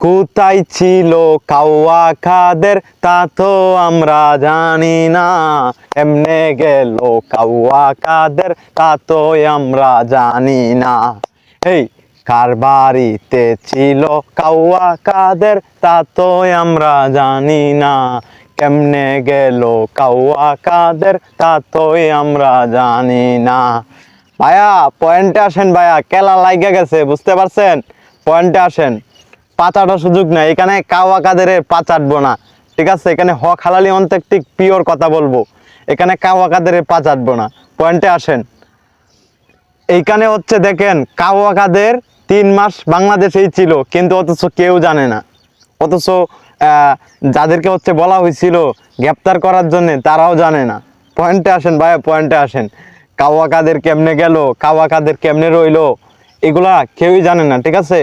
কোথায় ছিল কাওয়া কাদের তা তো আমরা জানি না। এমনে গেল কাওয়া কাদের তা তো আমরা জানি না। এই কার বাড়িতে ছিল কাওয়া কাদের তা তো আমরা জানি না। কেমনে গেল কাওয়া কাদের তা তো আমরা জানি না। ভাইয়া পয়েন্টে আসেন, ভাইয়া কেলা লাইগা গেছে, বুঝতে পারছেন? পয়েন্টে আসেন। পাচাটার সুযোগ নাই এখানে, কাওয়া কাদের পা চাটবো না, ঠিক আছে? এখানে হক হালালি অন্তর্তিক পিওর কথা বলবো, এখানে কাওয়া কাদের পা চাটবো না। পয়েন্টে আসেন। এইখানে হচ্ছে দেখেন, কাওয়া কাদের 3 মাস বাংলাদেশেই ছিল, কিন্তু অথচ কেউ জানে না। অথচ যাদেরকে হচ্ছে বলা হয়েছিল গ্রেপ্তার করার জন্য, তারাও জানে না। পয়েন্টে আসেন ভাইয়া, পয়েন্টে আসেন। কাওয়া কাদের কেমনে গেল, কাওয়া কাদের কেমনে রইলো, এগুলা কেউই জানে না, ঠিক আছে?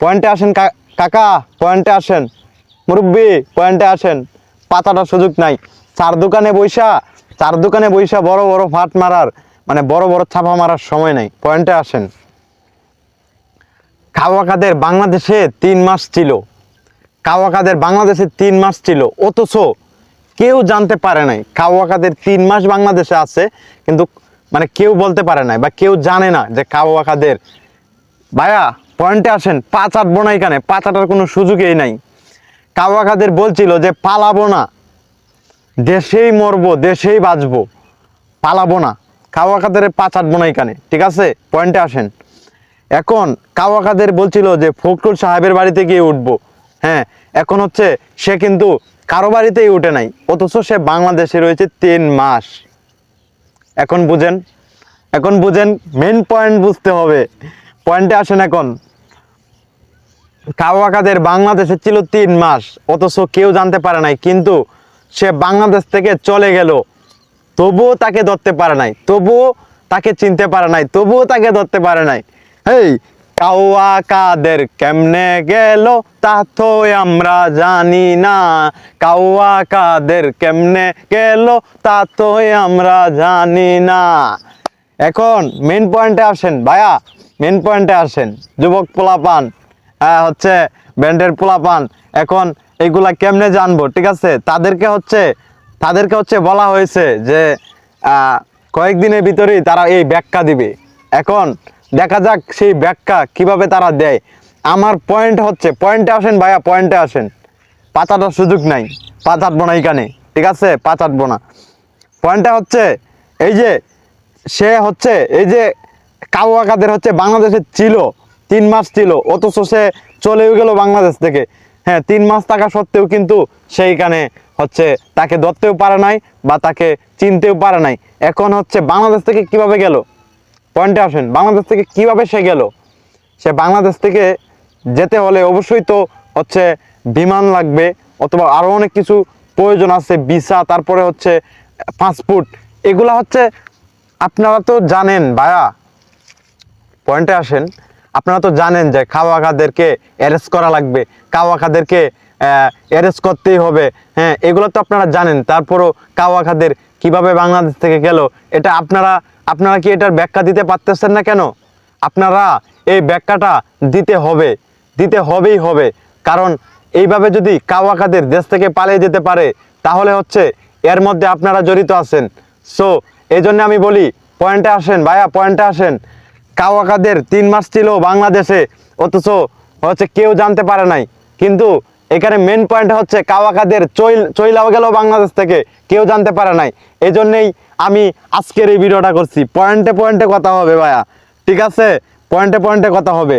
পয়েন্টে আসেন কাকা, পয়েন্টে আসেন। মুরব্বি পয়েন্টে আসেন। পাতাটার সুযোগ নাই। চার দোকানে বইসা বড় বড় ফাট মারার, মানে বড় বড় ছাপা মারার সময় নাই। পয়েন্টে আসেন। কাওয়া কাদের বাংলাদেশে 3 মাস ছিল। কাওয়া কাদের বাংলাদেশে 3 মাস ছিল, অথচ কেউ জানতে পারে নাই কাওয়া কাদের 3 মাস বাংলাদেশে আছে, কিন্তু মানে কেউ বলতে পারে নাই বা কেউ জানে না যে কাওয়া কাদের। ভাইয়া পয়েন্টে আসেন। পা চাটবো না, এখানে পা চাটার কোনো সুযোগই নাই। কাওয়া কাদের বলছিল যে পালাবো না, দেশেই মরবো, দেশেই বাঁচবো, পালাবো না। কাওয়া কাদের পা চাটবো না এখানে, ঠিক আছে? পয়েন্টে আসেন। এখন কাওয়া কাদের বলছিল যে ফখরুল সাহেবের বাড়িতে গিয়ে উঠবো। হ্যাঁ, এখন হচ্ছে সে কিন্তু কারো বাড়িতেই উঠে নাই, অথচ সে বাংলাদেশে রয়েছে 3 মাস। এখন বুঝেন, এখন বুঝেন, মেন পয়েন্ট বুঝতে হবে। পয়েন্টে আসেন এখন। কাওয়া কাদের বাংলাদেশে ছিল 3 মাস, অথচ কেউ জানতে পারে নাই, কিন্তু সে বাংলাদেশ থেকে চলে গেল, তবুও তাকে ধরতে পারে নাই, তবুও তাকে চিনতে পারে নাই, তবুও তাকে ধরতে পারে নাই। এই কাওয়া কাদের কেমনে গেল তা তো আমরা জানি না। কাওয়া কাদের কেমনে গেল তা তো আমরা জানি না। এখন মেন পয়েন্টে আসেন ভাইয়া, মেন পয়েন্টে আসেন। যুবক পোলাপান, হচ্ছে ব্যান্ডের পোলাপান, এখন এগুলা কেমনে জানবো, ঠিক আছে? তাদেরকে হচ্ছে বলা হয়েছে যে কয়েকদিনের ভিতরেই তারা এই ব্যাখ্যা দিবে। এখন দেখা যাক সেই ব্যাখ্যা কিভাবে তারা দেয়। আমার পয়েন্ট হচ্ছে, পয়েন্টে আসেন ভাইয়া, পয়েন্টে আসেন। পা চাটার সুযোগ নাই, পা চাটবো না এখানে, ঠিক আছে? পা চাটবো না। পয়েন্টটা হচ্ছে এই যে, সে হচ্ছে এই যে কাওয়া কাদের হচ্ছে বাংলাদেশে ছিল, 3 মাস ছিল, অথচ সে চলেও গেল বাংলাদেশ থেকে। হ্যাঁ, 3 মাস থাকা সত্ত্বেও কিন্তু সেইখানে হচ্ছে তাকে ধরতেও পারে নাই বা তাকে চিনতেও পারে নাই। এখন হচ্ছে বাংলাদেশ থেকে কিভাবে গেল? পয়েন্টে আসেন। বাংলাদেশ থেকে কিভাবে সে গেল? সে বাংলাদেশ থেকে যেতে হলে অবশ্যই তো হচ্ছে বিমান লাগবে, অথবা আরও অনেক কিছু প্রয়োজন আছে, ভিসা, তারপরে হচ্ছে পাসপোর্ট। এগুলা হচ্ছে আপনারা তো জানেন ভাইয়া। পয়েন্টে আসেন। আপনারা তো জানেন যে কাওয়া কাদেরকে অ্যারেস্ট করা লাগবে, কাওয়া কাদেরকে অ্যারেস্ট করতেই হবে। হ্যাঁ, এগুলো তো আপনারা জানেন। তারপরও কাওয়া কাদের কিভাবে বাংলাদেশ থেকে গেল, এটা আপনারা কি এটার ব্যাখ্যা দিতে পারতেছেন না কেন? আপনারা এই ব্যাখ্যাটা দিতে হবেই হবে। কারণ এইভাবে যদি কাওয়া কাদের দেশ থেকে পালিয়ে যেতে পারে, তাহলে হচ্ছে এর মধ্যে আপনারা জড়িত আছেন। সো এই জন্য আমি বলি, পয়েন্টে আসেন ভাইয়া, পয়েন্টে আসেন। কাওয়া কাদের 3 মাস ছিল বাংলাদেশে, অথচ হচ্ছে কেউ জানতে পারে নাই। কিন্তু এখানে মেন পয়েন্ট হচ্ছে কাওয়া কাদের চইলাও গেল বাংলাদেশ থেকে, কেউ জানতে পারে নাই। এই জন্যেই আমি আজকের এই ভিডিওটা করছি। পয়েন্টে পয়েন্টে কথা হবে ভাইয়া, ঠিক আছে? পয়েন্টে পয়েন্টে কথা হবে।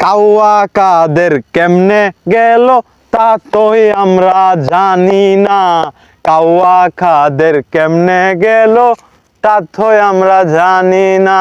কাওয়া কাদের কেমনে গেল তা তো আমরা জানি না। কাওয়া কাদের কেমনে গেল তা তো আমরা জানি না।